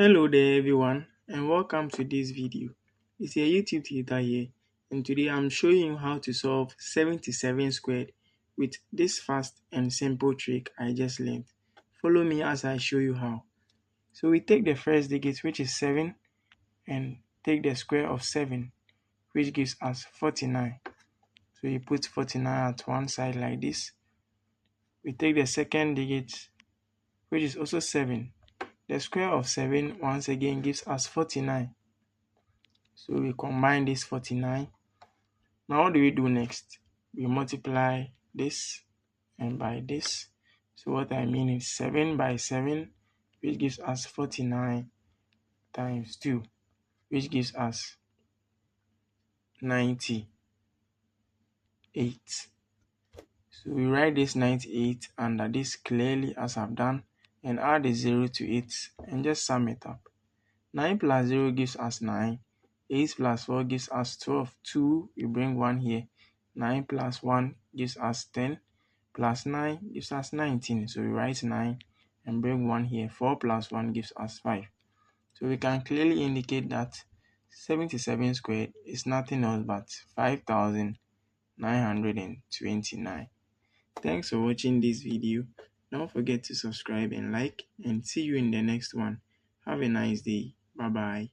Hello there everyone and welcome to this video. It's a YouTube tutor here, and today I'm showing you how to solve 77 squared with this fast and simple trick I just learned. Follow me as I show you how. So we take the first digit, which is 7, and take the square of 7, which gives us 49. So you put 49 at one side like this. We take the second digit, which is also 7. The square of 7 once again gives us 49. So we combine this 49. Now what do we do next? We multiply this and by this. So what I mean is 7 by 7, which gives us 49 times 2, which gives us 98. So we write this 98 under this clearly as I've done, and add a 0 to it and just sum it up. 9 plus 0 gives us 9. 8 plus 4 gives us 12. 2, we bring 1 here. 9 plus 1 gives us 10. Plus 9 gives us 19. So we write 9 and bring 1 here. 4 plus 1 gives us 5. So we can clearly indicate that 77 squared is nothing else but 5,929. Thanks for watching this video. Don't forget to subscribe and like, and see you in the next one. Have a nice day. Bye bye.